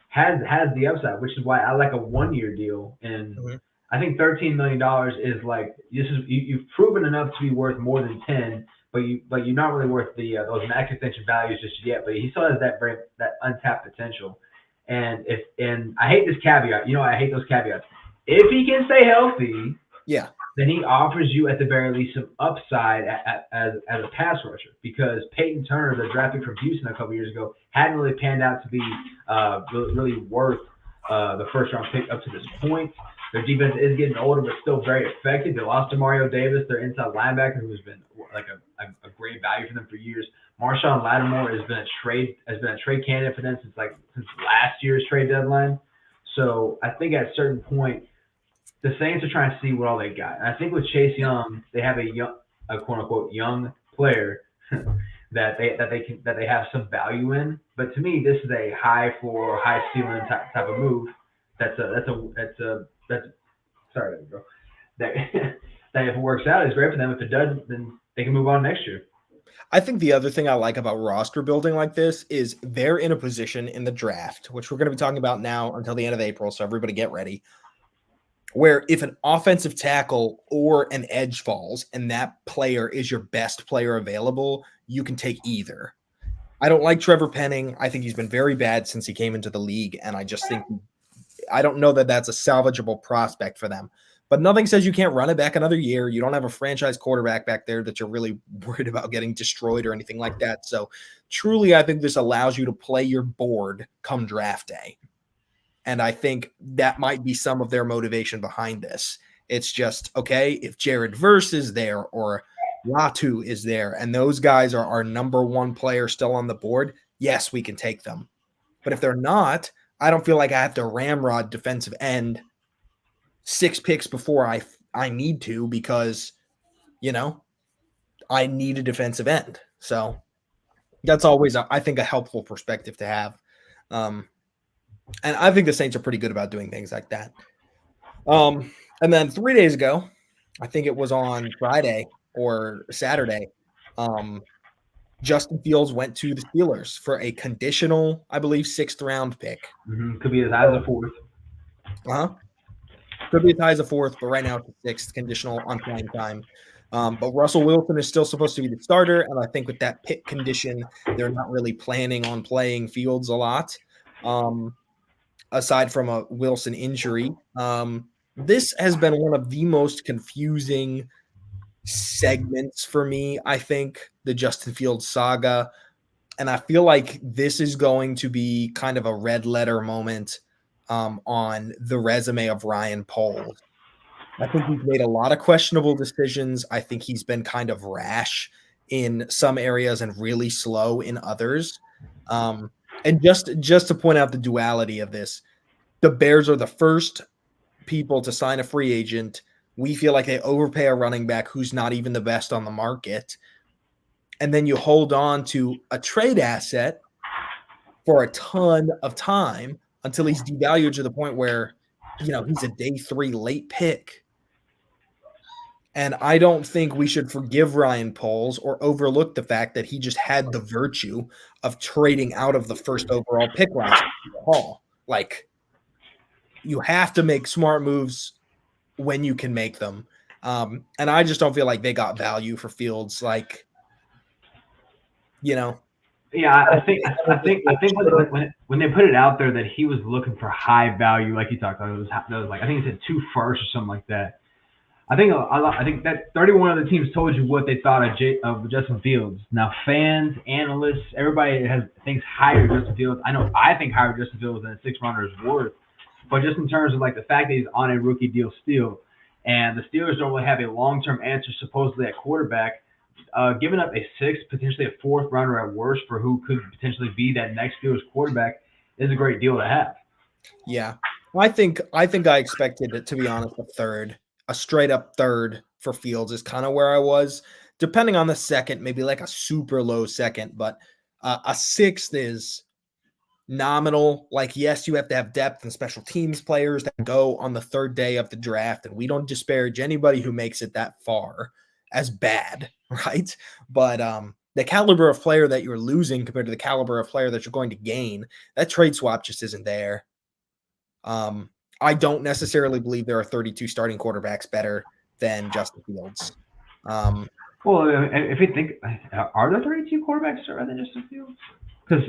has the upside, which is why I like a 1 year deal. And I think $13 million is like you've proven enough to be worth more than 10, but you're not really worth those max extension values just yet. But he still has that untapped potential. And I hate this caveat. I hate those caveats. If he can stay healthy, then he offers you at the very least some upside as a pass rusher, because Peyton Turner, the draft pick from Houston a couple years ago, hadn't really panned out to be really worth the first round pick up to this point. Their defense is getting older, but still very effective. They lost to Mario Davis, their inside linebacker, who's been like a great value for them for years. Marshawn Lattimore has been a trade candidate for them since last year's trade deadline. So I think at a certain point, the Saints are trying to see what all they got. And I think with Chase Young, they have a quote unquote young player that they have some value in. But to me, this is a high floor, high ceiling type of move. That's sorry, bro. That if it works out, is great for them. If it doesn't, then they can move on next year. I think the other thing I like about roster building like this is they're in a position in the draft, which we're going to be talking about now until the end of April. So everybody get ready. Where if an offensive tackle or an edge falls and that player is your best player available, you can take either. I don't like Trevor Penning. I think he's been very bad since he came into the league. And I just think, I don't know that that's a salvageable prospect for them. But nothing says you can't run it back another year. You don't have a franchise quarterback back there that you're really worried about getting destroyed or anything like that. So truly, I think this allows you to play your board come draft day. And I think that might be some of their motivation behind this. It's just, okay, if Jared Verse is there or Latu is there and those guys are our number one player still on the board, yes, we can take them. But if they're not, I don't feel like I have to ramrod defensive end 6 picks before I need to, because, I need a defensive end. So that's always, I think, a helpful perspective to have. And I think the Saints are pretty good about doing things like that. And then 3 days ago, I think it was on Friday or Saturday, Justin Fields went to the Steelers for a conditional, I believe, 6th-round pick. Could be as high as a 4th. Could be as high as a 4th, but right now it's a 6th, conditional on playing time. But Russell Wilson is still supposed to be the starter, and I think with that pick condition, they're not really planning on playing Fields a lot, aside from a Wilson injury. This has been one of the most confusing segments for me, I think, the Justin Fields saga. And I feel like this is going to be kind of a red letter moment on the resume of Ryan Poles. I think he's made a lot of questionable decisions. I think he's been kind of rash in some areas and really slow in others. And just to point out the duality of this, the Bears are the first people to sign a free agent. We feel like they overpay a running back who's not even the best on the market. And then you hold on to a trade asset for a ton of time until he's devalued to the point where, he's a day 3 late pick. And I don't think we should forgive Ryan Poles or overlook the fact that he just had the virtue of trading out of the first overall pick last haul. Like, you have to make smart moves when you can make them. And I just don't feel like they got value for Fields. Like, Yeah, I think when they put it out there that he was looking for high value, like you talked about, it was like, I think he said 2 firsts or something like that. I think that 31 of the teams told you what they thought of Justin Fields. Now, fans, analysts, everybody thinks higher Justin Fields. I think higher Justin Fields than a 6th-rounder is worth. But just in terms of like the fact that he's on a rookie deal still, and the Steelers don't really have a long-term answer supposedly at quarterback, giving up a 6th, potentially a 4th rounder at worst for who could potentially be that next Steelers quarterback is a great deal to have. Yeah, I think I expected it, to be honest, a straight up 3rd for Fields is kind of where I was. Depending on the 2nd, maybe like a super low 2nd, but a 6th is nominal. Like, yes, you have to have depth and special teams players that go on the 3rd day of the draft, and we don't disparage anybody who makes it that far as bad, right? But the caliber of player that you're losing compared to the caliber of player that you're going to gain, that trade swap just isn't there. I don't necessarily believe there are 32 starting quarterbacks better than Justin Fields. Well, if you think, are there 32 quarterbacks better than Justin Fields? Because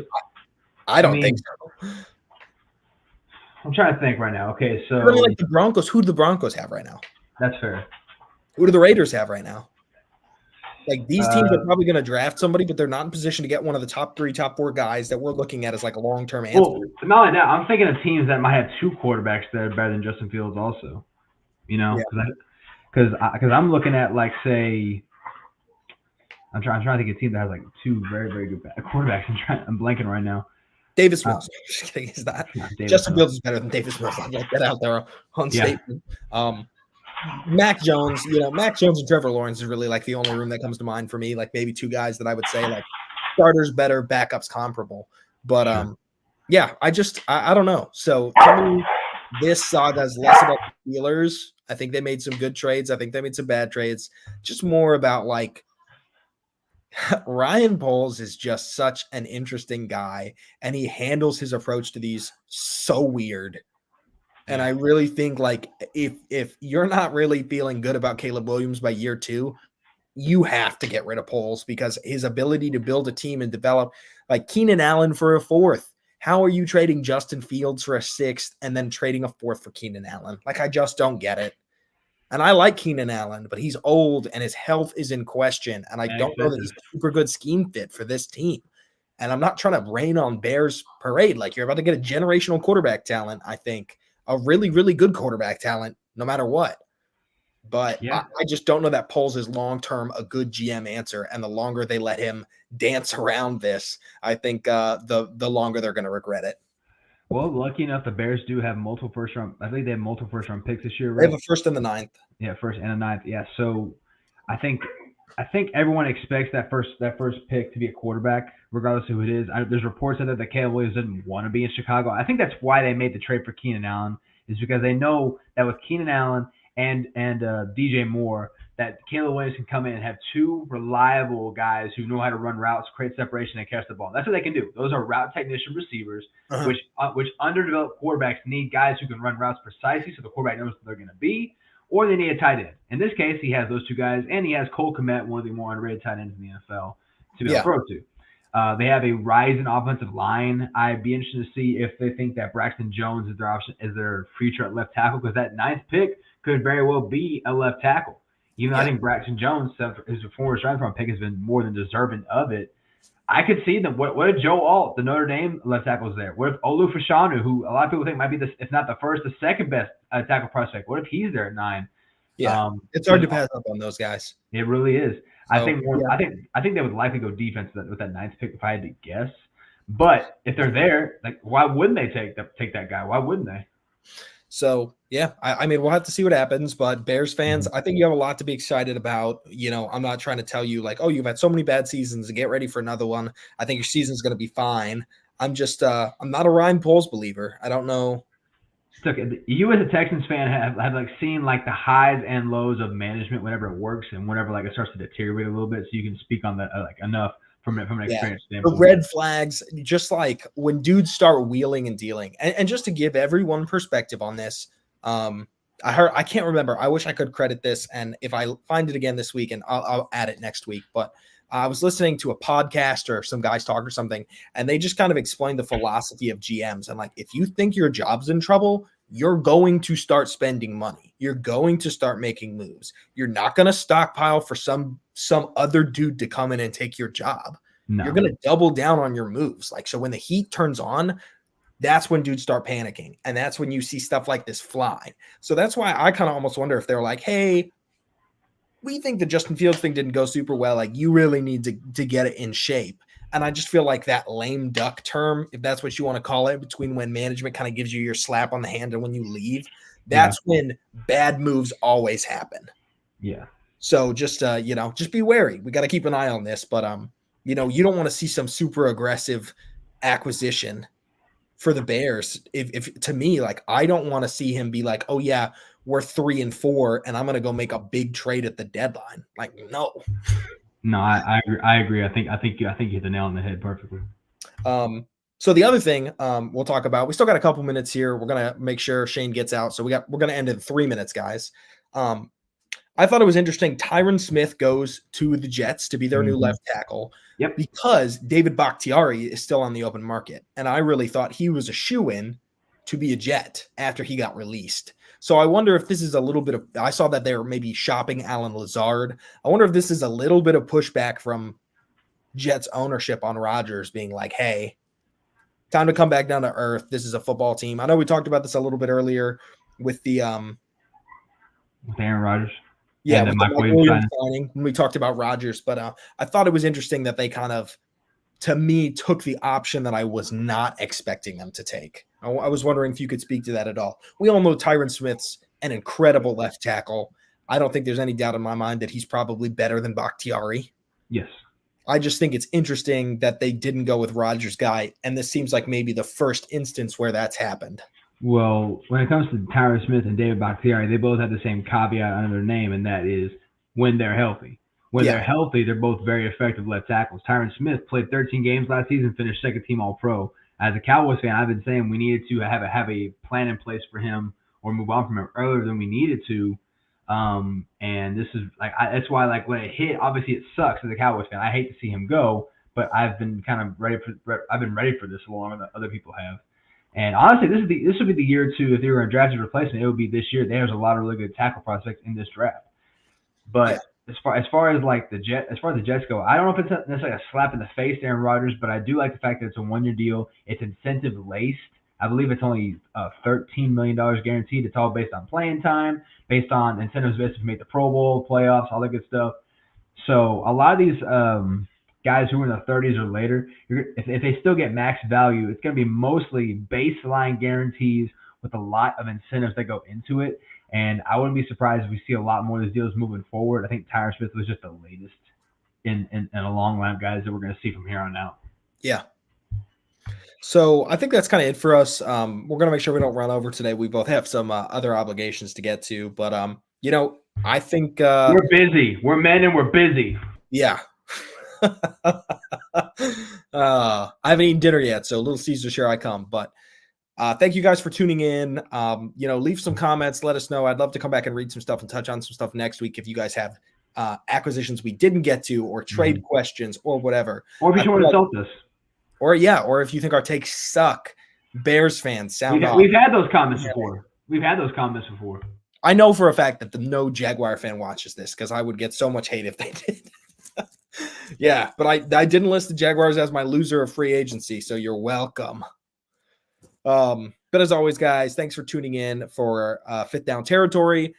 I don't think so. I'm trying to think right now. Okay, so like the Broncos. Who do the Broncos have right now? That's fair. Who do the Raiders have right now? Like, these teams are probably going to draft somebody, but they're not in position to get one of the top 3, top 4 guys that we're looking at as like a long-term answer. Well, not only that, I'm thinking of teams that might have 2 quarterbacks that are better than Justin Fields also. Because I'm looking at, like, say, I'm trying to think of a team that has like 2 very, very good quarterbacks. I'm blanking right now. Davis Mills. Just kidding. Is that Justin Fields is better than Davis Mills? I'll get that out there on statement. Mac Jones, Mac Jones and Trevor Lawrence is really like the only room that comes to mind for me. Like, maybe 2 guys that I would say like starters better, backups comparable. But I don't know. So to me, this saga is less about the Steelers. I think they made some good trades. I think they made some bad trades. Just more about like Ryan Poles is just such an interesting guy, and he handles his approach to these so weird. And I really think, like, if you're not really feeling good about Caleb Williams by year 2, you have to get rid of Poles, because his ability to build a team and develop, like Keenan Allen for a 4th. How are you trading Justin Fields for a 6th and then trading a 4th for Keenan Allen? Like, I just don't get it. And I like Keenan Allen, but he's old and his health is in question. And I don't know that he's a super good scheme fit for this team. And I'm not trying to rain on Bears parade. Like, you're about to get a generational quarterback talent, I think. A really, really good quarterback talent, no matter what. But I just don't know that Poles is long-term a good GM answer. And the longer they let him dance around this, I think the longer they're going to regret it. Well, lucky enough, the Bears do have multiple first-round. I think they have multiple first-round picks this year. Right? They have a 1st and the 9th. Yeah, 1st and the 9th. Yeah, so I think everyone expects that first pick to be a quarterback, regardless of who it is. There's reports that Caleb Williams didn't want to be in Chicago. I think that's why they made the trade for Keenan Allen, is because they know that with Keenan Allen and DJ Moore, that Caleb Williams can come in and have two reliable guys who know how to run routes, create separation, and catch the ball. That's what they can do. Those are route technician receivers, which underdeveloped quarterbacks need guys who can run routes precisely so the quarterback knows what they're going to be, or they need a tight end. In this case, he has those two guys, and he has Cole Kmet, one of the more underrated tight ends in the NFL, to be able to throw to. They have a rising offensive line. I'd be interested to see if they think that Braxton Jones is their option, is their future at left tackle, because that 9th pick could very well be a left tackle. Even though I think Braxton Jones, his former strength round pick, has been more than deserving of it. I could see them. What if Joe Alt, the Notre Dame left tackle, is there? What if Olu Fashanu, who a lot of people think might be if not the first, the second best tackle prospect? What if he's there at 9? Yeah, it's hard to pass up on those guys. It really is. I think they would likely go defense with that 9th pick if I had to guess. But if they're there, like, why wouldn't they take that guy? Why wouldn't they? So yeah, I mean, we'll have to see what happens. But Bears fans, I think you have a lot to be excited about. You know, I'm not trying to tell you like, oh, you've had so many bad seasons, get ready for another one. I think your season's going to be fine. I'm just I'm not a Ryan Poles believer. I don't know. Look, you as a Texans fan have like seen like the highs and lows of management whenever it works and whenever like it starts to deteriorate a little bit, so you can speak on that like enough from an experience standpoint. The red flags, just like when dudes start wheeling and dealing, and just to give everyone perspective on this, I can't remember. I wish I could credit this, and if I find it again this week, and I'll add it next week. But I was listening to a podcast or some guys talk or something, and they just kind of explained the philosophy of GMs. And like, if you think your job's in trouble, you're going to start spending money. You're going to start making moves. You're not going to stockpile for some other dude to come in and take your job. No. You're going to double down on your moves. Like, so when the heat turns on, that's when dudes start panicking. And that's when you see stuff like this fly. So that's why I kind of almost wonder if they're like, hey, we think the Justin Fields thing didn't go super well. Like, you really need to get it in shape. And I just feel like that lame duck term, if that's what you want to call it, between when management kind of gives you your slap on the hand and when you leave, that's when bad moves always happen. Yeah. So just, just be wary. We got to keep an eye on this. But, you don't want to see some super aggressive acquisition for the Bears. If to me, like, I don't want to see him be like, oh, yeah, we're 3-4 and I'm going to go make a big trade at the deadline. Like, no. No, I agree. I think you hit the nail on the head perfectly. So the other thing we'll talk about, we still got a couple minutes here. We're gonna make sure Shane gets out. So we're gonna end in 3 minutes, guys. I thought it was interesting. Tyron Smith goes to the Jets to be their new left tackle. Yep. Because David Bakhtiari is still on the open market, and I really thought he was a shoo-in to be a Jet after he got released. So I wonder if this is a little bit of – I saw that they were maybe shopping Alan Lazard. I wonder if this is a little bit of pushback from Jets ownership on Rodgers being like, hey, time to come back down to earth. This is a football team. I know we talked about this a little bit earlier with the with Aaron Rodgers. Yeah, with the Mike Williams signing when we talked about Rodgers. But I thought it was interesting that they kind of, to me, took the option that I was not expecting them to take. I was wondering if you could speak to that at all. We all know Tyron Smith's an incredible left tackle. I don't think there's any doubt in my mind that he's probably better than Bakhtiari. Yes. I just think it's interesting that they didn't go with Rodgers' guy, and this seems like maybe the first instance where that's happened. Well, when it comes to Tyron Smith and David Bakhtiari, they both have the same caveat under their name, and that is when they're healthy. When they're healthy, they're both very effective left tackles. Tyron Smith played 13 games last season, finished second team All-Pro. As a Cowboys fan, I've been saying we needed to have a plan in place for him or move on from him earlier than we needed to. And this is like that's why, like, when it hit, obviously it sucks as a Cowboys fan. I hate to see him go, but I've been kind of ready for this longer than other people have. And honestly, this would be the year to, if they were going to draft a replacement, it would be this year. There's a lot of really good tackle prospects in this draft. But as far as the Jets go, I don't know if it's necessarily a slap in the face to Aaron Rodgers, but I do like the fact that it's a one-year deal. It's incentive laced. I believe it's only $13 million guaranteed. It's all based on playing time, based on incentives based to make the Pro Bowl, playoffs, all that good stuff. So a lot of these guys who are in their 30s or later, if they still get max value, it's going to be mostly baseline guarantees with a lot of incentives that go into it. And I wouldn't be surprised if we see a lot more of these deals moving forward. I think Tyron Smith was just the latest in a long line of guys that we're going to see from here on out. Yeah. So I think that's kind of it for us. We're going to make sure we don't run over today. We both have some other obligations to get to. But, I think We're busy. We're men and we're busy. yeah. I haven't eaten dinner yet, so Little Caesars, here I come. But thank you guys for tuning in. Leave some comments. Let us know. I'd love to come back and read some stuff and touch on some stuff next week if you guys have acquisitions we didn't get to, or trade questions, or whatever. Or if you want to insult us. Or if you think our takes suck, Bears fans, sound off. We've had those comments before. I know for a fact that no Jaguar fan watches this, because I would get so much hate if they did. Yeah, but I didn't list the Jaguars as my loser of free agency, so you're welcome. But as always, guys, thanks for tuning in for Fifth Down Territory.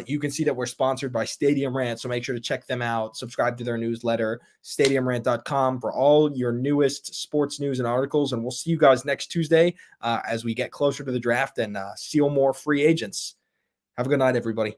You can see that we're sponsored by Stadium Rant, so make sure to check them out. Subscribe to their newsletter, stadiumrant.com, for all your newest sports news and articles. And we'll see you guys next Tuesday as we get closer to the draft and seal more free agents. Have a good night, everybody.